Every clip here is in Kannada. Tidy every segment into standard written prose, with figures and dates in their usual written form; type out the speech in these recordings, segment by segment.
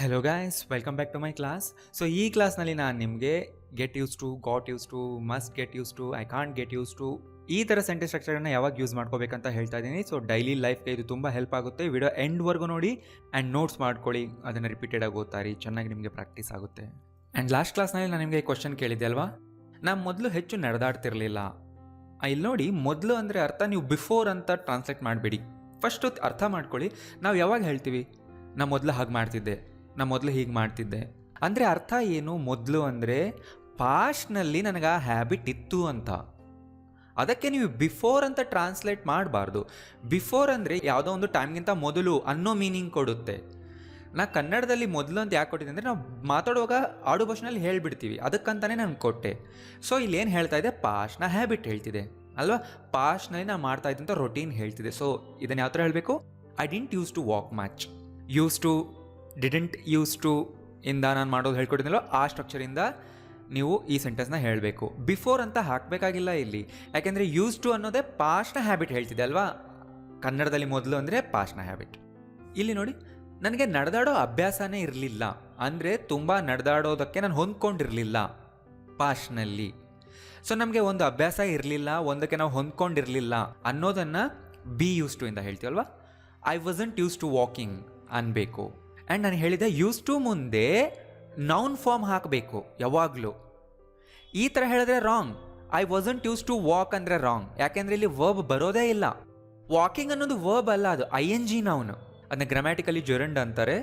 Hello guys, welcome back to my class. So ಈ ಕ್ಲಾಸ್ನಲ್ಲಿ ನಾನು ನಿಮಗೆ get use to, got use to, must get use to, I can't get use to ಈ ಥರ ಸೆಂಟೆನ್ಸ್ ಸ್ಟ್ರಕ್ಚರ್ನ ಯಾವಾಗ ಯೂಸ್ ಮಾಡ್ಕೋಬೇಕಂತ ಹೇಳ್ತಾ ಇದ್ದೀನಿ. ಸೊ ಡೈಲಿ ಲೈಫ್ಗೆ ಇದು ತುಂಬ ಹೆಲ್ಪ್ ಆಗುತ್ತೆ. ವಿಡಿಯೋ ಎಂಡ್ವರೆಗೂ ನೋಡಿ ಆ್ಯಂಡ್ ನೋಟ್ಸ್ ಮಾಡ್ಕೊಳ್ಳಿ, ಅದನ್ನು ರಿಪೀಟೆಡಾಗಿ ಓದ್ತಾರಿ, ಚೆನ್ನಾಗಿ ನಿಮಗೆ ಪ್ರಾಕ್ಟೀಸ್ ಆಗುತ್ತೆ. ಆ್ಯಂಡ್ ಲಾಸ್ಟ್ ಕ್ಲಾಸ್ನಲ್ಲಿ ನಾನು ನಿಮಗೆ ಕ್ವಶನ್ ಕೇಳಿದ್ದೆ ಅಲ್ವಾ, ನಾನು ಮೊದಲು ಹೆಚ್ಚು ನಡೆದಾಡ್ತಿರ್ಲಿಲ್ಲ. ಇಲ್ಲಿ ನೋಡಿ, ಮೊದಲು ಅಂದರೆ ಅರ್ಥ ನೀವು ಬಿಫೋರ್ ಅಂತ ಟ್ರಾನ್ಸ್ಲೇಟ್ ಮಾಡಬೇಡಿ. ಫಸ್ಟು ಅರ್ಥ ಮಾಡ್ಕೊಳ್ಳಿ. ನಾವು ಯಾವಾಗ ಹೇಳ್ತೀವಿ ನಾ ಮೊದಲು ಹಾಗೆ ಮಾಡ್ತಿದ್ದೆ, ನಾ ಮೊದಲು ಹೀಗೆ ಮಾಡ್ತಿದ್ದೆ ಅಂದರೆ ಅರ್ಥ ಏನು? ಮೊದಲು ಅಂದರೆ ಪಾಸ್ಟ್ನಲ್ಲಿ ನನಗೆ ಆ ಹ್ಯಾಬಿಟ್ ಇತ್ತು ಅಂತ. ಅದಕ್ಕೆ ನೀವು ಬಿಫೋರ್ ಅಂತ ಟ್ರಾನ್ಸ್ಲೇಟ್ ಮಾಡಬಾರ್ದು. ಬಿಫೋರ್ ಅಂದರೆ ಯಾವುದೋ ಒಂದು ಟೈಮ್ಗಿಂತ ಮೊದಲು ಅನ್ನೋ ಮೀನಿಂಗ್ ಕೊಡುತ್ತೆ. ನಾ ಕನ್ನಡದಲ್ಲಿ ಮೊದಲು ಅಂತ ಯಾಕೆ ಕೊಟ್ಟಿದ್ದೆ ಅಂದರೆ ನಾವು ಮಾತಾಡುವಾಗ ಆಡು ಭಾಷೆನಲ್ಲಿ ಹೇಳಿಬಿಡ್ತೀವಿ, ಅದಕ್ಕಂತಲೇ ನಾನು ಕೊಟ್ಟೆ. ಸೊ ಇಲ್ಲಿ ಏನು ಹೇಳ್ತಾ ಇದೆ, ಪಾಸ್ಟ್, ನಾ ಹ್ಯಾಬಿಟ್ ಹೇಳ್ತಿದೆ ಅಲ್ವಾ, ಪಾಸ್ಟ್ನಲ್ಲಿ ನಾನು ಮಾಡ್ತಾ ಇದ್ದಂಥ ರೊಟೀನ್ ಹೇಳ್ತಿದೆ. ಸೊ ಇದನ್ನು ಯಾವ ಥರ ಹೇಳಬೇಕು? I didn't use to walk much. Use to, didn't use to ಇಂದ ನಾನು ಮಾಡೋದು ಹೇಳ್ಕೊಟ್ಟಿದ್ದಲ್ಲೋ ಆ ಸ್ಟ್ರಕ್ಚರಿಂದ ನೀವು ಈ ಸೆಂಟೆನ್ಸ್ನ ಹೇಳಬೇಕು. ಬಿಫೋರ್ ಅಂತ ಹಾಕಬೇಕಾಗಿಲ್ಲ ಇಲ್ಲಿ, ಯಾಕೆಂದರೆ ಯೂಸ್ ಟು ಅನ್ನೋದೇ ಪಾಸ್ಟ್ನ ಹ್ಯಾಬಿಟ್ ಹೇಳ್ತಿದೆ ಅಲ್ವಾ. ಕನ್ನಡದಲ್ಲಿ ಮೊದಲು ಅಂದರೆ ಪಾಸ್ಟ್ನ ಹ್ಯಾಬಿಟ್. ಇಲ್ಲಿ ನೋಡಿ, ನನಗೆ ನಡೆದಾಡೋ ಅಭ್ಯಾಸನೇ ಇರಲಿಲ್ಲ ಅಂದರೆ ತುಂಬ ನಡೆದಾಡೋದಕ್ಕೆ ನಾನು ಹೊಂದ್ಕೊಂಡಿರಲಿಲ್ಲ ಪಾಸ್ಟ್ನಲ್ಲಿ. ಸೊ ನಮಗೆ ಒಂದು ಅಭ್ಯಾಸ ಇರಲಿಲ್ಲ, ಒಂದಕ್ಕೆ ನಾವು ಹೊಂದ್ಕೊಂಡಿರಲಿಲ್ಲ ಅನ್ನೋದನ್ನು ಬಿ ಯೂಸ್ ಟು ಇಂದ ಹೇಳ್ತೀವಲ್ವಾ. I wasn't use to walking ಅನ್ಬೇಕು. ಆ್ಯಂಡ್ ನಾನು ಹೇಳಿದೆ ಯೂಸ್ ಟು ಮುಂದೆ ನೌನ್ ಫಾರ್ಮ್ ಹಾಕಬೇಕು ಯಾವಾಗಲೂ. ಈ ಥರ ಹೇಳಿದ್ರೆ wrong. I wasn't use to walk ಅಂದರೆ ರಾಂಗ್, ಯಾಕೆಂದರೆ ಇಲ್ಲಿ ವರ್ಬ್ ಬರೋದೇ ಇಲ್ಲ. ವಾಕಿಂಗ್ ಅನ್ನೋದು ವರ್ಬ್ ಅಲ್ಲ, ಅದು ING ನೌನ್. ಅದನ್ನ ಗ್ರಾಮ್ಯಾಟಿಕಲಿ ಜೊರಂಡ್ ಅಂತಾರೆ.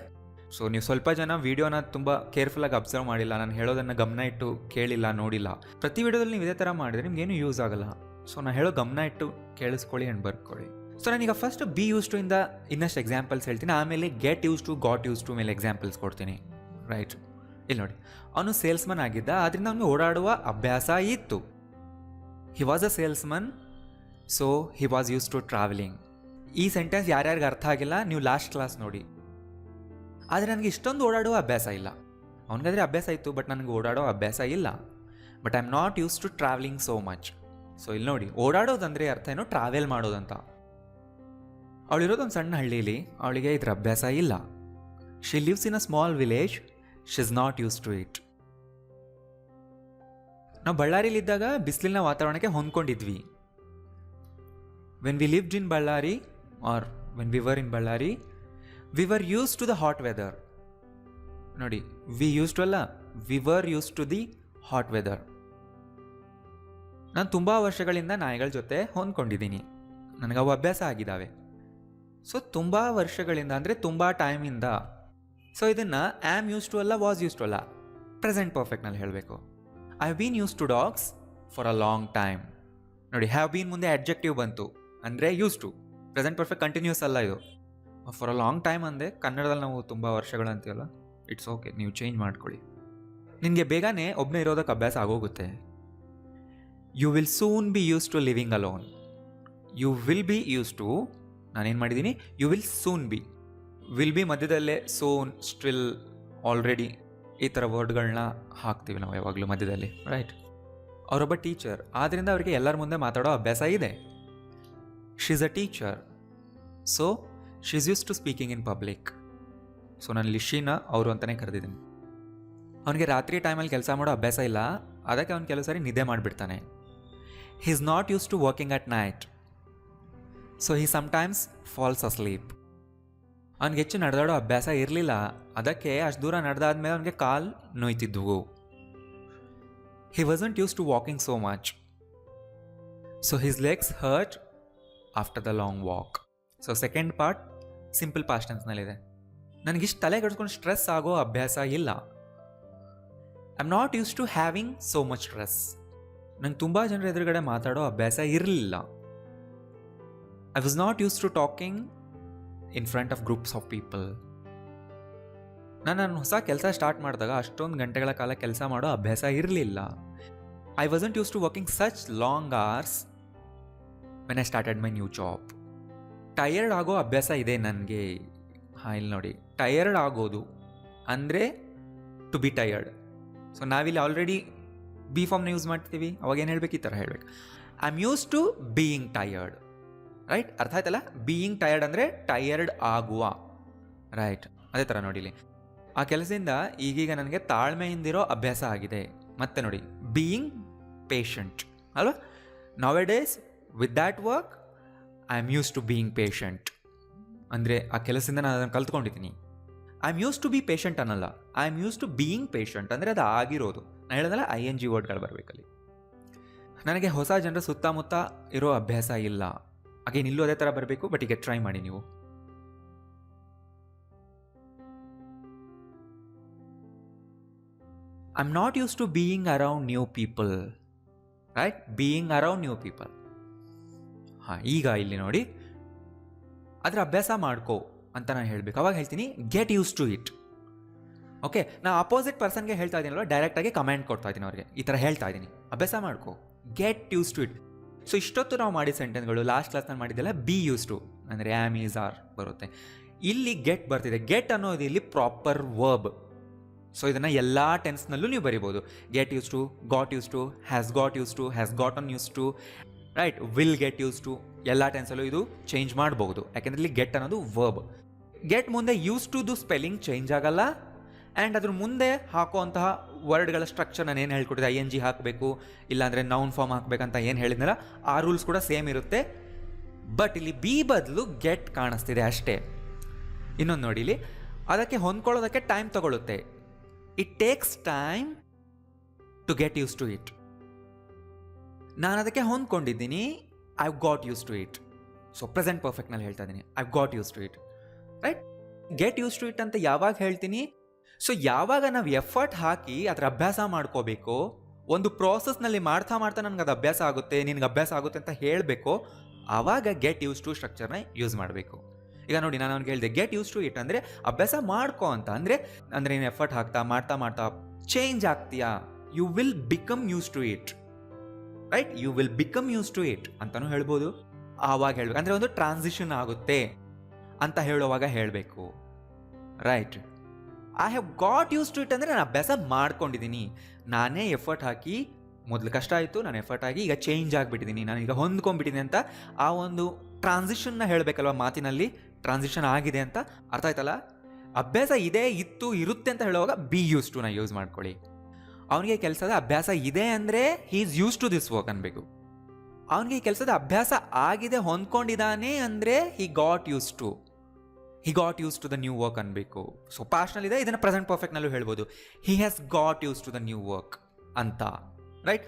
ಸೊ ನೀವು ಸ್ವಲ್ಪ ಜನ ವೀಡಿಯೋನ ತುಂಬ ಕೇರ್ಫುಲ್ಲಾಗಿ ಅಬ್ಸರ್ವ್ ಮಾಡಿಲ್ಲ, ನಾನು ಹೇಳೋದನ್ನು ಗಮನ ಇಟ್ಟು ಕೇಳಿಲ್ಲ, ನೋಡಿಲ್ಲ. ಪ್ರತಿ ವಿಡಿಯೋದಲ್ಲಿ ನೀವು ಇದೇ ಥರ ಮಾಡಿದ್ರೆ ನಿಮ್ಗೇನು ಯೂಸ್ ಆಗಲ್ಲ. ಸೊ ನಾನು ಹೇಳೋ ಗಮನ ಇಟ್ಟು ಕೇಳಿಸ್ಕೊಳ್ಳಿ ಆ್ಯಂಡ್ ಬರ್ಕೊಳ್ಳಿ. ಸೊ ನಾನೀಗ ಫಸ್ಟ್ ಬಿ ಯೂಸ್ ಟು ಇಂದ ಇನ್ನಷ್ಟು ಎಕ್ಸಾಂಪಲ್ಸ್ ಹೇಳ್ತೀನಿ, ಆಮೇಲೆ get use to, got use to ಮೇಲೆ ಎಕ್ಸಾಂಪಲ್ಸ್ ಕೊಡ್ತೀನಿ. ರೈಟ್, ಇಲ್ಲಿ ನೋಡಿ, ಅವನು ಸೇಲ್ಸ್ಮನ್ ಆಗಿದ್ದ, ಆದ್ದರಿಂದ ಅವನಿಗೆ ಓಡಾಡುವ ಅಭ್ಯಾಸ ಇತ್ತು. He was a salesman, so he was use to travelling. ಈ ಸೆಂಟೆನ್ಸ್ ಯಾರ್ಯಾರಿಗೆ ಅರ್ಥ ಆಗಿಲ್ಲ ನೀವು ಲಾಸ್ಟ್ ಕ್ಲಾಸ್ ನೋಡಿ. ಆದರೆ ನನಗೆ ಇಷ್ಟೊಂದು ಓಡಾಡುವ ಅಭ್ಯಾಸ ಇಲ್ಲ. ಅವನಿಗಾದರೆ ಅಭ್ಯಾಸ ಇತ್ತು, ಬಟ್ ನನಗೆ ಓಡಾಡೋ ಅಭ್ಯಾಸ ಇಲ್ಲ. But I am not use to travelling so much. So ಇಲ್ಲಿ ನೋಡಿ, ಓಡಾಡೋದಂದರೆ ಅರ್ಥ ಏನೋ ಟ್ರಾವೆಲ್ ಮಾಡೋದಂತ. ಅವಳಿರೋದೊಂದು ಸಣ್ಣ ಹಳ್ಳಿಲಿ, ಅವಳಿಗೆ ಇದ್ರ ಅಭ್ಯಾಸ ಇಲ್ಲ. She lives in a small village, she is not use to it. ನಾವು ಬಳ್ಳಾರಿಲಿದ್ದಾಗ ಬಿಸಿಲಿನ ವಾತಾವರಣಕ್ಕೆ ಹೊಂದ್ಕೊಂಡಿದ್ವಿ. When we lived in Bellary or when we were in Bellary, we were used to the hot weather. ನೋಡಿ, ವಿ ಯೂಸ್ ಟು ಅಲ್ಲ, we were used to the hot weather. ನಾನು ತುಂಬ ವರ್ಷಗಳಿಂದ ನಾಯಿಗಳ ಜೊತೆ ಹೊಂದ್ಕೊಂಡಿದ್ದೀನಿ, ನನಗವು ಅಭ್ಯಾಸ ಆಗಿದ್ದಾವೆ. ಸೊ ತುಂಬ ವರ್ಷಗಳಿಂದ ಅಂದರೆ ತುಂಬ ಟೈಮಿಂದ. ಸೊ ಇದನ್ನು ಆ್ಯಮ್ ಯೂಸ್ ಟು ಅಲ್ಲ, ವಾಸ್ ಯೂಸ್ ಟು ಅಲ್ಲ, ಪ್ರೆಸೆಂಟ್ ಪರ್ಫೆಕ್ಟ್ನಲ್ಲಿ ಹೇಳಬೇಕು. I have been use to dogs for a long time. ನೋಡಿ, ಹ್ಯಾವ್ ಬೀನ್ ಮುಂದೆ ಅಡ್ಜೆಕ್ಟಿವ್ ಬಂತು ಅಂದರೆ use to. Present perfect continuous ಅಲ್ಲ ಇದು. ಫಾರ್ ಅ ಲಾಂಗ್ ಟೈಮ್ ಅಂದೆ, ಕನ್ನಡದಲ್ಲಿ ನಾವು ತುಂಬ ವರ್ಷಗಳು ಅಂತೀವಲ್ಲ, ಇಟ್ಸ್ ಓಕೆ, ನೀವು ಚೇಂಜ್ ಮಾಡ್ಕೊಳ್ಳಿ. ನಿನಗೆ ಬೇಗನೆ ಒಬ್ಬನೇ ಇರೋದಕ್ಕೆ ಅಭ್ಯಾಸ ಆಗೋಗುತ್ತೆ. You will soon be use to living alone. You will be use to, ನಾನೇನು ಮಾಡಿದ್ದೀನಿ, you will soon be. Will be ಮಧ್ಯದಲ್ಲೇ ಸೋನ್, ಸ್ಟಿಲ್, ಆಲ್ರೆಡಿ ಈ ಥರ ವರ್ಡ್ಗಳನ್ನ ಹಾಕ್ತೀವಿ ನಾವು ಯಾವಾಗಲೂ ಮಧ್ಯದಲ್ಲಿ, ರೈಟ್. ಅವರೊಬ್ಬ ಟೀಚರ್, ಆದ್ದರಿಂದ ಅವರಿಗೆ ಎಲ್ಲರ ಮುಂದೆ ಮಾತಾಡೋ ಅಭ್ಯಾಸ ಇದೆ. She is a teacher, so she is use to speaking in public. So ನಾನು ಲಿಶಿನ ಅವರು ಅಂತಲೇ ಕರೆದಿದ್ದೀನಿ. ಅವನಿಗೆ ರಾತ್ರಿ ಟೈಮಲ್ಲಿ ಕೆಲಸ ಮಾಡೋ ಅಭ್ಯಾಸ ಇಲ್ಲ, ಅದಕ್ಕೆ ಅವ್ನು ಕೆಲವು ಸಾರಿ ನಿದ್ದೆ ಮಾಡಿಬಿಡ್ತಾನೆ. He is not use to working at night, so he sometimes falls asleep. ಅವ್ನಿಗೆ ಹೆಚ್ಚು ನಡೆದಾಡೋ ಅಭ್ಯಾಸ ಇರಲಿಲ್ಲ, ಅದಕ್ಕೆ ಅಷ್ಟು ದೂರ ನಡೆದಾದ್ಮೇಲೆ ಅವನಿಗೆ ಕಾಲು ನೋಯ್ತಿದ್ವು. He wasn't use to walking so much, so his legs hurt after the long walk. So second part simple past ಟೆನ್ಸ್ನಲ್ಲಿದೆ. ನನಗಿಷ್ಟು ತಲೆ ಕೆಡಿಸ್ಕೊಂಡು ಸ್ಟ್ರೆಸ್ ಆಗೋ ಅಭ್ಯಾಸ ಇಲ್ಲ. I am not use to having so much stress. ನಂಗೆ ತುಂಬ ಜನರ ಎದುರುಗಡೆ ಮಾತಾಡೋ ಅಭ್ಯಾಸ ಇರಲಿಲ್ಲ. I was not used to talking in front of groups of people. ನಾನು ಹೊಸ ಕೆಲಸ ಸ್ಟಾರ್ಟ್ ಮಾಡಿದಾಗ ಅಷ್ಟೊಂದು ಗಂಟೆಗಳ ಕಾಲ ಕೆಲಸ ಮಾಡೋ ಅಭ್ಯಾಸ ಇರಲಿಲ್ಲ. I wasn't use to working such long hours when I started my new job. Tired ಆಗೋ ಅಭ್ಯಾಸ ಇದೆ ನನಗೆ. ಇಲ್ಲಿ ನೋಡಿ, ಟಯರ್ಡ್ ಆಗೋದು ಅಂದರೆ ಟು ಬಿ ಟಯರ್ಡ್. ಸೊ ನಾವಿಲ್ಲಿ ಆಲ್ರೆಡಿ ಬಿ ಫಾರ್ಮ್ನ ಯೂಸ್ ಮಾಡ್ತೀವಿ, ಅವಾಗ ಏನು ಹೇಳ್ಬೇಕು, ಈ ಥರ ಹೇಳ್ಬೇಕು. I am use to being tired. Right, ಅರ್ಥ ಆಯ್ತಲ್ಲ? ಬೀಯಿಂಗ್ ಟಯರ್ಡ್ ಅಂದರೆ ಟಯರ್ಡ್ ಆಗುವ, ರೈಟ್. ಅದೇ ಥರ ನೋಡಿಲಿ, ಆ ಕೆಲಸದಿಂದ ಈಗೀಗ ನನಗೆ ತಾಳ್ಮೆಯಿಂದಿರೋ ಅಭ್ಯಾಸ ಆಗಿದೆ. ಮತ್ತೆ ನೋಡಿ, ಬೀಯಿಂಗ್ ಪೇಷಂಟ್ ಅಲ್ವಾ. Nowadays with that work I am use to being patient. ಅಂದರೆ ಆ ಕೆಲಸದಿಂದ ನಾನು ಅದನ್ನು ಕಲ್ತ್ಕೊಂಡಿದ್ದೀನಿ. I am use to be patient ಅನ್ನಲ್ಲ, I am use to being patient. ಅಂದರೆ ಅದು ಆಗಿರೋದು. ನಾನು ಹೇಳೋದಲ್ಲ, ING ವರ್ಡ್ಗಳು ಬರಬೇಕಲ್ಲಿ. ನನಗೆ ಹೊಸ ಜನರ ಸುತ್ತಮುತ್ತ ಇರೋ ಅಭ್ಯಾಸ ಇಲ್ಲ. ಹಾಗೇನು ಇಲ್ಲೂ ಅದೇ ಥರ ಬರಬೇಕು, ಬಟ್ ಈಗ ಟ್ರೈ ಮಾಡಿ ನೀವು. I am not use to being around new people. Right, being around new people. ಹಾಂ, ಈಗ ಇಲ್ಲಿ ನೋಡಿ, ಅದರ ಅಭ್ಯಾಸ ಮಾಡ್ಕೋ ಅಂತ ನಾನು ಹೇಳಬೇಕು. ಅವಾಗ ಹೇಳ್ತೀನಿ get use to it. Okay, ನಾನು ಅಪೋಸಿಟ್ ಪರ್ಸನ್ಗೆ ಹೇಳ್ತಾ ಇದ್ದೀನಲ್ವ, ಡೈರೆಕ್ಟಾಗಿ ಕಮೆಂಟ್ ಕೊಡ್ತಾ ಇದ್ದೀನಿ ಅವ್ರಿಗೆ, ಈ ಥರ ಹೇಳ್ತಾ ಇದ್ದೀನಿ, ಅಭ್ಯಾಸ ಮಾಡ್ಕೋ, get use to it. So ಇಷ್ಟೊತ್ತು ನಾವು ಮಾಡಿದ ಸೆಂಟೆನ್ಸ್ಗಳು ಲಾಸ್ಟ್ ಕ್ಲಾಸ್ನಲ್ಲಿ ಮಾಡಿದ್ದೆಲ್ಲ ಬಿ ಯೂಸ್ ಟು, ಅಂದರೆ ಆಮ್, ಈಸ್, ಆರ್ ಬರುತ್ತೆ. ಇಲ್ಲಿ ಗೆಟ್ ಬರ್ತಿದೆ. ಗೆಟ್ ಅನ್ನೋದು ಇಲ್ಲಿ ಪ್ರಾಪರ್ ವರ್ಬ್. ಸೊ ಇದನ್ನು ಎಲ್ಲ ಟೆನ್ಸ್ನಲ್ಲೂ ನೀವು ಬರಿಬೋದು. Get use to, got use to, has got use to, has gotten use to, right, will get use to. ಎಲ್ಲ ಟೆನ್ಸಲ್ಲೂ ಇದು ಚೇಂಜ್ ಮಾಡ್ಬೋದು, ಯಾಕೆಂದರೆ ಇಲ್ಲಿ ಗೆಟ್ ಅನ್ನೋದು ವರ್ಬ್. ಗೆಟ್ ಮುಂದೆ ಯೂಸ್ ಟುದು ಸ್ಪೆಲ್ಲಿಂಗ್ ಚೇಂಜ್ ಆಗಲ್ಲ. ಆ್ಯಂಡ್ ಅದ್ರ ಮುಂದೆ ಹಾಕುವಂತಹ ವರ್ಡ್ಗಳ ಸ್ಟ್ರಕ್ಚರ್ ನಾನು ಏನು ಹೇಳ್ಕೊಟ್ಟಿದ್ದೆ, ING ಹಾಕಬೇಕು, ಇಲ್ಲಾಂದರೆ ನೌನ್ ಫಾರ್ಮ್ ಹಾಕಬೇಕಂತ ಏನು ಹೇಳಿದ್ನಲ್ಲ, ಆ ರೂಲ್ಸ್ ಕೂಡ ಸೇಮ್ ಇರುತ್ತೆ. ಬಟ್ ಇಲ್ಲಿ ಬಿ ಬದಲು ಗೆಟ್ ಕಾಣಿಸ್ತಿದೆ ಅಷ್ಟೇ. ಇನ್ನೊಂದು ನೋಡಿ, ಇಲ್ಲಿ ಅದಕ್ಕೆ ಹೊಂದ್ಕೊಳ್ಳೋದಕ್ಕೆ ಟೈಮ್ ತಗೊಳ್ಳುತ್ತೆ. It takes time to get use to it. ನಾನು ಅದಕ್ಕೆ ಹೊಂದ್ಕೊಂಡಿದ್ದೀನಿ, I got use to it. So present ಪರ್ಫೆಕ್ಟ್ನಲ್ಲಿ ಹೇಳ್ತಾ ಇದ್ದೀನಿ, I got use to it. Right, get use to it ಅಂತ ಯಾವಾಗ ಹೇಳ್ತೀನಿ? ಸೊ ಯಾವಾಗ ನಾವು ಎಫರ್ಟ್ ಹಾಕಿ ಅದರ ಅಭ್ಯಾಸ ಮಾಡ್ಕೋಬೇಕು, ಒಂದು ಪ್ರೋಸೆಸ್ನಲ್ಲಿ ಮಾಡ್ತಾ ಮಾಡ್ತಾ ನನಗೆ ಅದು ಅಭ್ಯಾಸ ಆಗುತ್ತೆ, ನಿನಗೆ ಅಭ್ಯಾಸ ಆಗುತ್ತೆ ಅಂತ ಹೇಳಬೇಕು, ಆವಾಗ ಗೆಟ್ ಯೂಸ್ ಟು ಸ್ಟ್ರಕ್ಚರ್ನ ಯೂಸ್ ಮಾಡಬೇಕು. ಈಗ ನೋಡಿ, ನಾನು ಅವ್ನಿಗೆ ಹೇಳಿದೆ ಗೆಟ್ ಯೂಸ್ ಟು ಇಟ್ ಅಂದರೆ ಅಭ್ಯಾಸ ಮಾಡ್ಕೋ ಅಂತ. ಅಂದರೆ ನೀನು ಎಫರ್ಟ್ ಹಾಕ್ತಾ ಮಾಡ್ತಾ ಮಾಡ್ತಾ ಚೇಂಜ್ ಆಗ್ತೀಯಾ, you will become used to it. Right, you will become used to it ಅಂತಲೂ ಹೇಳ್ಬೋದು. ಆವಾಗ ಹೇಳ್ಬೇಕು, ಅಂದರೆ ಒಂದು ಟ್ರಾನ್ಸಿಷನ್ ಆಗುತ್ತೆ ಅಂತ ಹೇಳುವಾಗ ಹೇಳಬೇಕು. Right, I have got use to it ಅಂದರೆ ನಾನು ಅಭ್ಯಾಸ ಮಾಡ್ಕೊಂಡಿದ್ದೀನಿ, ನಾನೇ ಎಫರ್ಟ್ ಹಾಕಿ, ಮೊದಲು ಕಷ್ಟ ಆಯಿತು, ನಾನು ಎಫರ್ಟ್ ಆಗಿ ಈಗ ಚೇಂಜ್ ಆಗಿಬಿಟ್ಟಿದ್ದೀನಿ, ನಾನೀಗ ಹೊಂದ್ಕೊಂಡ್ಬಿಟ್ಟಿದ್ದೀನಿ ಅಂತ ಆ ಒಂದು ಟ್ರಾನ್ಸಿಷನ್ನ ಹೇಳಬೇಕಲ್ವ. ಮಾತಿನಲ್ಲಿ ಟ್ರಾನ್ಸಿಷನ್ ಆಗಿದೆ ಅಂತ ಅರ್ಥ ಆಯ್ತಲ್ಲ. ಅಭ್ಯಾಸ ಇದೆ, ಇತ್ತು, ಇರುತ್ತೆ ಅಂತ ಹೇಳುವಾಗ ಬಿ ಯೂಸ್ ಟು ಯೂಸ್ ಮಾಡ್ಕೊಳ್ಳಿ. ಅವನಿಗೆ ಕೆಲಸದ ಅಭ್ಯಾಸ ಇದೆ ಅಂದರೆ he is use to this work ಅನ್ಬೇಕು. ಅವನಿಗೆ ಈ ಕೆಲಸದ ಅಭ್ಯಾಸ ಆಗಿದೆ, ಹೊಂದ್ಕೊಂಡಿದ್ದಾನೆ ಅಂದರೆ he got use to, he got use to the new work ಅನ್ಬೇಕು. ಸೊ ಪಾಸ್ಟ್ನಲ್ಲಿದೆ, ಇದನ್ನು ಪ್ರೆಸೆಂಟ್ ಪರ್ಫೆಕ್ಟ್ನಲ್ಲೂ ಹೇಳ್ಬೋದು, he has got use to the new work ಅಂತ. ರೈಟ್,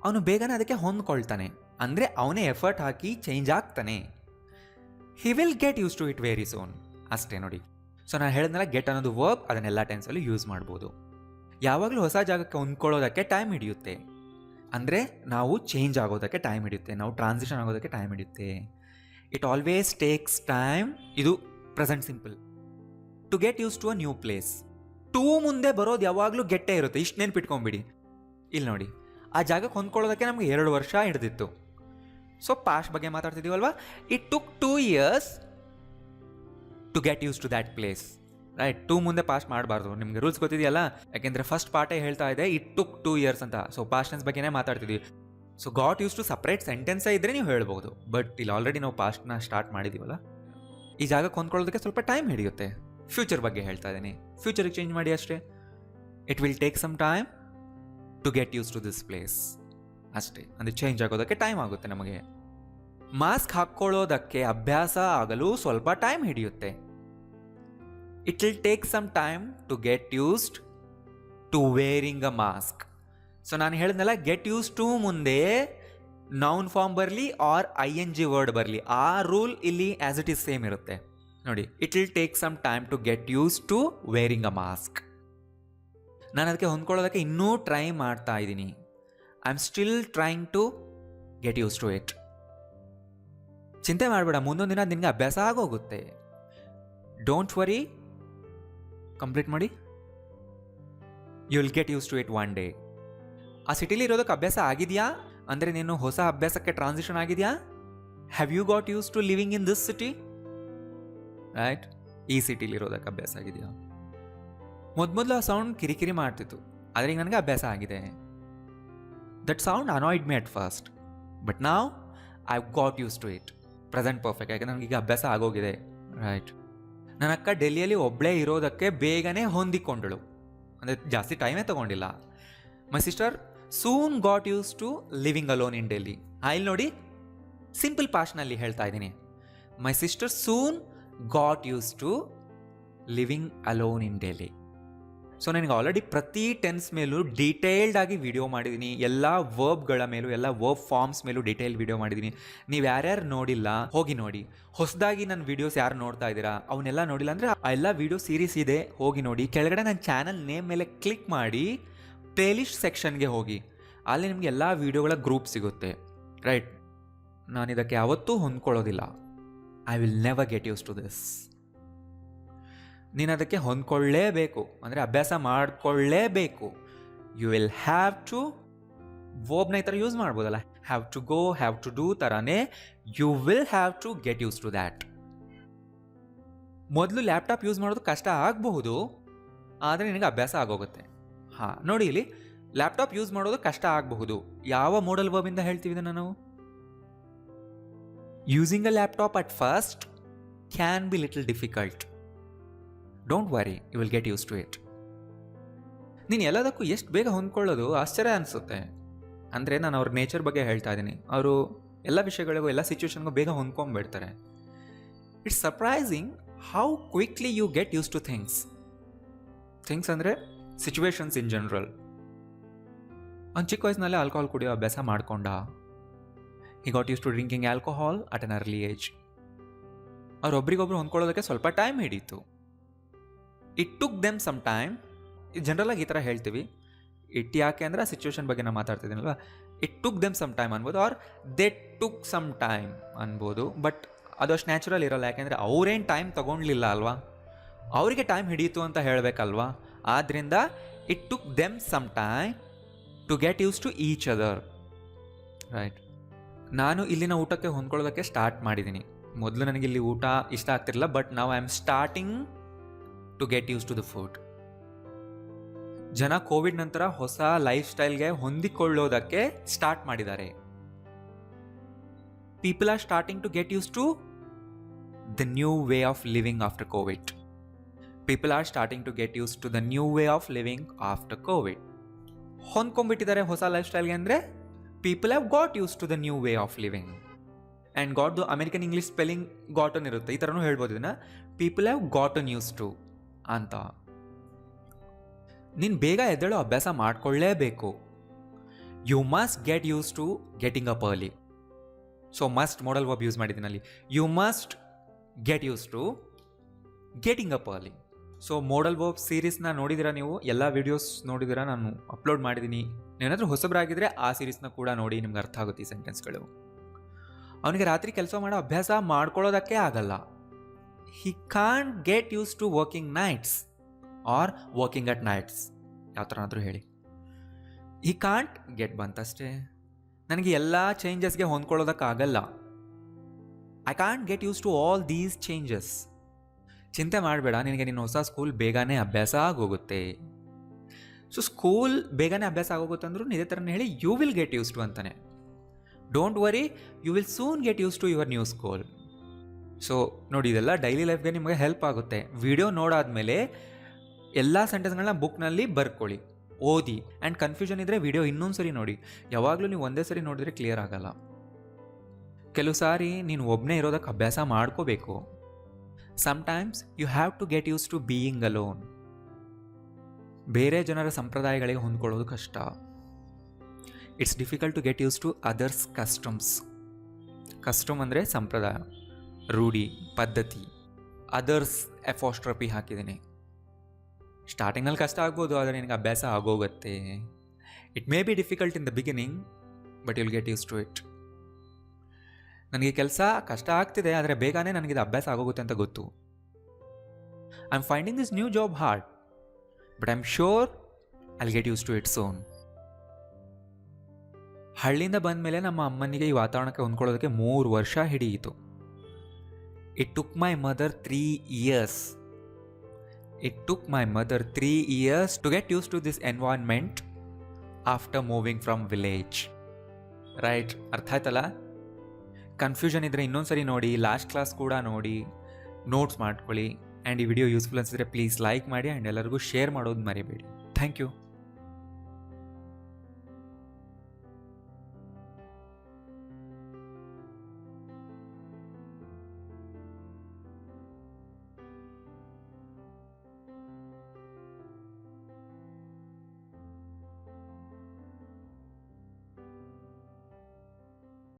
ಅವನು ಬೇಗನೆ ಅದಕ್ಕೆ ಹೊಂದ್ಕೊಳ್ತಾನೆ, ಅಂದರೆ ಅವನೇ ಎಫರ್ಟ್ ಹಾಕಿ ಚೇಂಜ್ ಆಗ್ತಾನೆ. He will get use to it very soon. ಅಷ್ಟೇ ನೋಡಿ. ಸೊ ನಾನು ಹೇಳಿದ್ನಲ್ಲ, ಗೆಟ್ ಅನ್ನೋದು ವರ್ಬ್, ಅದನ್ನೆಲ್ಲ ಟೆನ್ಸಲ್ಲೂ ಯೂಸ್ ಮಾಡ್ಬೋದು. ಯಾವಾಗಲೂ ಹೊಸ ಜಾಗಕ್ಕೆ ಹೊಂದ್ಕೊಳ್ಳೋದಕ್ಕೆ ಟೈಮ್ ಹಿಡಿಯುತ್ತೆ, ಅಂದರೆ ನಾವು ಚೇಂಜ್ ಆಗೋದಕ್ಕೆ ಟೈಮ್ ಹಿಡಿಯುತ್ತೆ, ನಾವು ಟ್ರಾನ್ಸಿಷನ್ ಆಗೋದಕ್ಕೆ ಟೈಮ್ ಹಿಡಿಯುತ್ತೆ. It always takes time. ಇದು present simple. To get use to a new place. To ಮುಂದೆ ಬರೋದು ಯಾವಾಗಲೂ ಗೆಟ್ಟೇ ಇರುತ್ತೆ, ಇಷ್ಟು ನೆನ್ಪಿಟ್ಕೊಂಬಿಡಿ. ಇಲ್ಲಿ ನೋಡಿ, ಆ ಜಾಗಕ್ಕೆ ಹೊಂದ್ಕೊಳ್ಳೋದಕ್ಕೆ ನಮಗೆ 2 ವರ್ಷ ಹಿಡಿದಿತ್ತು. ಸೊ ಪಾಸ್ಟ್ ಬಗ್ಗೆ ಮಾತಾಡ್ತಿದ್ದೀವಲ್ವಾ, it took 2 years to get use to that place. Right, 2 ಮುಂದೆ ಪಾಸ್ಟ್ ಮಾಡಬಾರ್ದು, ನಿಮಗೆ ರೂಲ್ಸ್ ಗೊತ್ತಿದೆಯಲ್ಲ. ಯಾಕೆಂದರೆ ಫಸ್ಟ್ ಪಾರ್ಟೇ ಹೇಳ್ತಾ ಇದೆ ಇಟ್ ಟುಕ್ 2 years ಅಂತ. ಸೊ ಪಾಸ್ಟ್ ಟೆನ್ಸ್ ಬಗ್ಗೆನೇ ಮಾತಾಡ್ತಿದ್ದೀವಿ. So got use to separate ಸೆಂಟೆನ್ಸೇ ಇದ್ದರೆ ನೀವು ಹೇಳ್ಬೋದು, ಬಟ್ ಇಲ್ಲಿ ಆಲ್ರೆಡಿ ನಾವು ಪಾಸ್ಟ್ನ ಸ್ಟಾರ್ಟ್ ಮಾಡಿದ್ದೀವಲ್ಲ. ಈ ಜಾಗಕ್ಕೆ ಹೊಂದ್ಕೊಳ್ಳೋದಕ್ಕೆ ಸ್ವಲ್ಪ ಟೈಮ್ ಹಿಡಿಯುತ್ತೆ. ಫ್ಯೂಚರ್ ಬಗ್ಗೆ ಹೇಳ್ತಾ ಇದ್ದೀನಿ, ಫ್ಯೂಚರಿಗೆ ಚೇಂಜ್ ಮಾಡಿ ಅಷ್ಟೇ. It will take some time to get use to this place ಅಷ್ಟೇ. ಅಂದರೆ ಚೇಂಜ್ ಆಗೋದಕ್ಕೆ ಟೈಮ್ ಆಗುತ್ತೆ ನಮಗೆ. ಮಾಸ್ಕ್ ಹಾಕ್ಕೊಳ್ಳೋದಕ್ಕೆ ಅಭ್ಯಾಸ ಆಗಲು ಸ್ವಲ್ಪ ಟೈಮ್ ಹಿಡಿಯುತ್ತೆ. It will take some time to get used to wearing a mask. So ನಾನು ಹೇಳಿದ್ನಲ್ಲ, ಗೆಟ್ ಯೂಸ್ ಟು ಮುಂದೆ ನೌನ್ ಫಾರ್ಮ್ ಬರಲಿ ಆರ್ ING ವರ್ಡ್ ಬರಲಿ, ಆ ರೂಲ್ ಇಲ್ಲಿ ಆ್ಯಸ್ ಇಟ್ ಈಸ್ ಸೇಮ್ ಇರುತ್ತೆ ನೋಡಿ. It will take some time to get use to wearing a mask. ನಾನು ಅದಕ್ಕೆ ಹೊಂದ್ಕೊಳ್ಳೋದಕ್ಕೆ ಇನ್ನೂ ಟ್ರೈ ಮಾಡ್ತಾ ಇದ್ದೀನಿ. I am still trying to get use to it. ಚಿಂತೆ ಮಾಡಬೇಡ, ಮುಂದೊಂದು ದಿನ ನಿನಗೆ ಅಭ್ಯಾಸ ಆಗೋಗುತ್ತೆ. ಡೋಂಟ್ ವರಿ, ಕಂಪ್ಲೀಟ್ ಮಾಡಿ. You will get use to it one day. ಆ ಸಿಟಿಲಿ ಇರೋದಕ್ಕೆ ಅಭ್ಯಾಸ ಆಗಿದೆಯಾ ಅಂದರೆ ನೀನು ಹೊಸ ಅಭ್ಯಾಸಕ್ಕೆ ಟ್ರಾನ್ಸಿಷನ್ ಆಗಿದೆಯಾ? Have you got use to living in this city? Right, ಈ ಸಿಟಿಲಿ ಇರೋದಕ್ಕೆ ಅಭ್ಯಾಸ ಆಗಿದೆಯಾ? ಮೊದಲು ಆ ಸೌಂಡ್ ಕಿರಿಕಿರಿ ಮಾಡ್ತಿತ್ತು, ಆದರೆ ಈಗ ನನಗೆ ಅಭ್ಯಾಸ ಆಗಿದೆ. That sound annoyed me at first, but now I got use to it. Present perfect, ಯಾಕೆ ನನಗೀಗ ಅಭ್ಯಾಸ ಆಗೋಗಿದೆ. ರೈಟ್, ನನ್ನ ಅಕ್ಕ ಡೆಲ್ಲಿಯಲ್ಲಿ ಒಬ್ಬಳೇ ಇರೋದಕ್ಕೆ ಬೇಗನೆ ಹೊಂದಿಕೊಂಡಳು, ಅಂದರೆ ಜಾಸ್ತಿ ಟೈಮೇ ತೊಗೊಂಡಿಲ್ಲ. My sister soon got use to living alone in Delhi. ಇಲ್ಲಿ ನೋಡಿ ಸಿಂಪಲ್ ಪಾಸ್ಟ್ನಲ್ಲಿ ಹೇಳ್ತಾ ಇದ್ದೀನಿ. My sister soon got use to living alone in Delhi. So ನನಗೆ ಆಲ್ರೆಡಿ ಪ್ರತಿ ಟೆನ್ಸ್ ಮೇಲೂ ಡೀಟೇಲ್ಡ್ ಆಗಿ ವಿಡಿಯೋ ಮಾಡಿದ್ದೀನಿ, ಎಲ್ಲ ವರ್ಬ್ಗಳ ಮೇಲೂ, ಎಲ್ಲ ವರ್ಬ್ ಫಾರ್ಮ್ಸ್ ಮೇಲೂ ಡೀಟೇಲ್ ವಿಡಿಯೋ ಮಾಡಿದ್ದೀನಿ. ನೀವು ಯಾರ್ಯಾರು ನೋಡಿಲ್ಲ ಹೋಗಿ ನೋಡಿ. ಹೊಸದಾಗಿ ನನ್ನ ವೀಡಿಯೋಸ್ ಯಾರು ನೋಡ್ತಾ ಇದ್ದೀರಾ ಅವನ್ನೆಲ್ಲ ನೋಡಿಲ್ಲ ಅಂದರೆ ಆ ಎಲ್ಲ ವೀಡಿಯೋ ಸೀರೀಸ್ ಇದೆ, ಹೋಗಿ ನೋಡಿ. ಕೆಳಗಡೆ ನನ್ನ ಚಾನಲ್ ನೇಮ್ ಮೇಲೆ ಕ್ಲಿಕ್ ಮಾಡಿ ಪ್ಲೇಲಿಸ್ಟ್ ಸೆಕ್ಷನ್ಗೆ ಹೋಗಿ, ಅಲ್ಲಿ ನಿಮಗೆ ಎಲ್ಲ ವೀಡಿಯೋಗಳ ಗ್ರೂಪ್ ಸಿಗುತ್ತೆ. ರೈಟ್, ನಾನು ಇದಕ್ಕೆ ಯಾವತ್ತೂ ಹೊಂದ್ಕೊಳ್ಳೋದಿಲ್ಲ. I will never get use to this. ನೀನು ಅದಕ್ಕೆ ಹೊಂದ್ಕೊಳ್ಳೇಬೇಕು, ಅಂದರೆ ಅಭ್ಯಾಸ ಮಾಡಿಕೊಳ್ಳೇಬೇಕು. ಯು ವಿಲ್ ಹ್ಯಾವ್ ಟು, ವರ್ಬ್ನ ಈ ಥರ ಯೂಸ್ ಮಾಡ್ಬೋದಲ್ಲ, have to go, have to do ಥರನೇ you will have to get use to that. ಮೊದಲು ಲ್ಯಾಪ್ಟಾಪ್ ಯೂಸ್ ಮಾಡೋದು ಕಷ್ಟ ಆಗಬಹುದು, ಆದರೆ ನಿನಗೆ ಅಭ್ಯಾಸ ಆಗೋಗುತ್ತೆ. ಹಾಂ ನೋಡಿ, ಇಲ್ಲಿ ಲ್ಯಾಪ್ಟಾಪ್ ಯೂಸ್ ಮಾಡೋದು ಕಷ್ಟ ಆಗಬಹುದು. ಯಾವ ಮೋಡಲ್ ವರ್ಬಿಂದ ಹೇಳ್ತೀವಿ ಇದನ್ನು ನಾವು? Using a laptop at first can be little difficult. Don't worry, you will get use to it. ನೀನು ಎಲ್ಲದಕ್ಕೂ ಎಷ್ಟು ಬೇಗ ಹೊಂದ್ಕೊಳ್ಳೋದು ಆಶ್ಚರ್ಯ ಅನಿಸುತ್ತೆ. ಅಂದರೆ ನಾನು ಅವ್ರ ನೇಚರ್ ಬಗ್ಗೆ ಹೇಳ್ತಾ ಇದ್ದೀನಿ. ಅವರು ಎಲ್ಲ ವಿಷಯಗಳಿಗೂ, ಎಲ್ಲ ಸಿಚುವೇಶನ್ಗೂ ಬೇಗ ಹೊಂದ್ಕೊಂಡ್ಬಿಡ್ತಾರೆ. It's surprising how quickly you get use to things. Things ಅಂದರೆ ಸಿಚುವೇಶನ್ಸ್ ಇನ್ ಜನರಲ್. ಅವ್ನು ಚಿಕ್ಕ ವಯಸ್ಸಿನಲ್ಲೇ ಆಲ್ಕೋಹಾಲ್ ಕುಡಿಯೋ ಅಭ್ಯಾಸ ಮಾಡ್ಕೊಂಡ. He got use to drinking alcohol at an early age. ಅವ್ರೊಬ್ರಿಗೊಬ್ರು ಹೊಂದ್ಕೊಳ್ಳೋದಕ್ಕೆ ಸ್ವಲ್ಪ ಟೈಮ್ ಹಿಡೀತು. It took them some time. ಜನರಲಾಗಿ ಈ ಥರ ಹೇಳ್ತೀವಿ. ಇಟ್ ಯಾಕೆ ಅಂದರೆ ಆ ಸಿಚುವೇಶನ್ ಬಗ್ಗೆ ನಾನು ಮಾತಾಡ್ತಿದ್ದೀನಲ್ವ. It took them some time ಅನ್ಬೋದು, or they took some time ಅನ್ಬೋದು. ಬಟ್ ಅದು ಅಷ್ಟು ನ್ಯಾಚುರಲ್ ಇರೋಲ್ಲ, ಯಾಕೆಂದರೆ ಅವರೇನು ಟೈಮ್ ತೊಗೊಂಡ್ಲಿಲ್ಲ ಅಲ್ವಾ, ಅವರಿಗೆ ಟೈಮ್ ಹಿಡೀತು ಅಂತ ಹೇಳಬೇಕಲ್ವಾ. ಆದ್ದರಿಂದ it took them some time to get use to each other. Right, ನಾನು ಇಲ್ಲಿನ ಊಟಕ್ಕೆ ಹೊಂದ್ಕೊಳ್ಳೋದಕ್ಕೆ ಸ್ಟಾರ್ಟ್ ಮಾಡಿದ್ದೀನಿ. ಮೊದಲು ನನಗೆ ಇಲ್ಲಿ ಊಟ ಇಷ್ಟ ಆಗ್ತಿರಲಿಲ್ಲ, ಬಟ್ ನಾವು I am starting to get use to the food. ಜನ ಕೋವಿಡ್ ನಂತರ ಹೊಸ ಲೈಫ್ ಸ್ಟೈಲ್ಗೆ ಹೊಂದಿಕೊಳ್ಳೋದಕ್ಕೆ ಸ್ಟಾರ್ಟ್ ಮಾಡಿದ್ದಾರೆ. People are starting to get use to the new way of living after Covid. People are starting to get use to the new way of living after Covid. ಹೊಂದ್ಕೊಂಡ್ಬಿಟ್ಟಿದ್ದಾರೆ ಹೊಸ ಲೈಫ್ ಸ್ಟೈಲ್ಗೆ ಅಂದರೆ people have got use to the new way of living. And got American English spelling gotten ಇರುತ್ತೆ, ಈ ಥರನೂ ಹೇಳ್ಬೋದು ಇದನ್ನು. People have gotten use to ಅಂತ. ನೀನು ಬೇಗ ಎದ್ದೇಳೋ ಅಭ್ಯಾಸ ಮಾಡ್ಕೊಳ್ಳೇಬೇಕು. You must get use to getting up early. So must modal verb use ಮಾಡಿದ್ದೀನಿ ಅಲ್ಲಿ. You must get use to getting up early. So modal verb ಸೀರೀಸ್ನ ನೋಡಿದ್ದೀರಾ ನೀವು, ಎಲ್ಲ ವೀಡಿಯೋಸ್ ನೋಡಿದ್ದೀರಾ, ನಾನು ಅಪ್ಲೋಡ್ ಮಾಡಿದ್ದೀನಿ. ನೀವೇನಾದರೂ ಹೊಸಬರಾಗಿದ್ದರೆ ಆ ಸೀರೀಸ್ನ ಕೂಡ ನೋಡಿ, ನಿಮ್ಗೆ ಅರ್ಥ ಆಗುತ್ತೆ ಈ ಸೆಂಟೆನ್ಸ್ಗಳು. ಅವನಿಗೆ ರಾತ್ರಿ ಕೆಲಸ ಮಾಡೋ ಅಭ್ಯಾಸ ಮಾಡ್ಕೊಳ್ಳೋದಕ್ಕೆ ಆಗಲ್ಲ. He can't get use to working nights or working at nights, ಯಾವ ಥರನಾದರೂ ಹೇಳಿ. ಹಿ ಕಾಂಟ್ ಗೆಟ್ ಬಂತಷ್ಟೇ. ನನಗೆ ಎಲ್ಲ ಚೇಂಜಸ್ಗೆ ಹೊಂದ್ಕೊಳ್ಳೋದಕ್ಕಾಗಲ್ಲ. I can't get use to all these changes. ಚಿಂತೆ ಮಾಡಬೇಡ, ನಿನಗೆ ನಿನ್ನ ಹೊಸ ಸ್ಕೂಲ್ ಬೇಗನೆ ಅಭ್ಯಾಸ ಆಗೋಗುತ್ತೆ. ಸೊ ಸ್ಕೂಲ್ ಬೇಗನೆ ಅಭ್ಯಾಸ ಆಗೋಗುತ್ತೆ ಅಂದರೂ ಇದೇ ಥರನೇ ಹೇಳಿ, you will get use to ಅಂತಾನೆ. Don't worry, you will soon get use to your new school. So ನೋಡಿ, ಇದೆಲ್ಲ ಡೈಲಿ ಲೈಫ್ಗೆ ನಿಮಗೆ ಹೆಲ್ಪ್ ಆಗುತ್ತೆ. ವಿಡಿಯೋ ನೋಡಾದ್ಮೇಲೆ ಎಲ್ಲ ಸೆಂಟೆನ್ಸ್ಗಳನ್ನ ಬುಕ್ನಲ್ಲಿ ಬರ್ಕೊಳ್ಳಿ, ಓದಿ. ಆ್ಯಂಡ್ ಕನ್ಫ್ಯೂಷನ್ ಇದ್ದರೆ ವಿಡಿಯೋ ಇನ್ನೊಂದು ಸರಿ ನೋಡಿ. ಯಾವಾಗಲೂ ನೀವು ಒಂದೇ ಸರಿ ನೋಡಿದ್ರೆ ಕ್ಲಿಯರ್ ಆಗಲ್ಲ. ಕೆಲವು ಸಾರಿ ನೀನು ಒಬ್ಬನೇ ಇರೋದಕ್ಕೆ ಅಭ್ಯಾಸ ಮಾಡ್ಕೋಬೇಕು. Sometimes you have to get use to being alone. ಬೇರೆ ಜನರ ಸಂಪ್ರದಾಯಗಳಿಗೆ ಹೊಂದ್ಕೊಳ್ಳೋದು ಕಷ್ಟ. It's difficult to get use to others customs. Custom ಅಂದರೆ ಸಂಪ್ರದಾಯ, ರೂಢಿ, ಪದ್ಧತಿ. ಅದರ್ಸ್ ಎಫೋಸ್ಟ್ರಪಿ ಹಾಕಿದ್ದೀನಿ. ಸ್ಟಾರ್ಟಿಂಗ್ನಲ್ಲಿ ಕಷ್ಟ ಆಗ್ಬೋದು, ಆದರೆ ನಿನಗೆ ಅಭ್ಯಾಸ ಆಗೋಗುತ್ತೆ. It may be difficult in the beginning, but you'll get use to it. ನನಗೆ ಕೆಲಸ ಕಷ್ಟ ಆಗ್ತಿದೆ, ಆದರೆ ಬೇಗನೆ ನನಗಿದು ಅಭ್ಯಾಸ ಆಗೋಗುತ್ತೆ ಅಂತ ಗೊತ್ತು. I am finding this new job hard, but I am sure I'll get use to it soon. ಹಳ್ಳಿಯಿಂದ ಬಂದ ಮೇಲೆ ನಮ್ಮ ಅಮ್ಮನಿಗೆ ಈ ವಾತಾವರಣಕ್ಕೆ ಹೊಂದ್ಕೊಳ್ಳೋದಕ್ಕೆ 3 ವರ್ಷ ಹಿಡಿಯಿತು. It took my mother 3 years. It took my mother 3 years to get used to this environment after moving from village. Right? ಅರ್ಥ ಆಯ್ತಲ್ಲ? ಕನ್ಫ್ಯೂಷನ್ ಇದ್ದರೆ ಇನ್ನೊಂದು ಸರಿ ನೋಡಿ, ಲಾಸ್ಟ್ ಕ್ಲಾಸ್ ಕೂಡ ನೋಡಿ, ನೋಟ್ಸ್ ಮಾಡ್ಕೊಳ್ಳಿ. ಆ್ಯಂಡ್ ಈ ವಿಡಿಯೋ ಯೂಸ್ಫುಲ್ ಅನಿಸಿದ್ರೆ ಪ್ಲೀಸ್ ಲೈಕ್ ಮಾಡಿ ಆ್ಯಂಡ್ ಎಲ್ಲರಿಗೂ ಶೇರ್ ಮಾಡೋದು ಮರಿಬೇಡಿ. Thank you.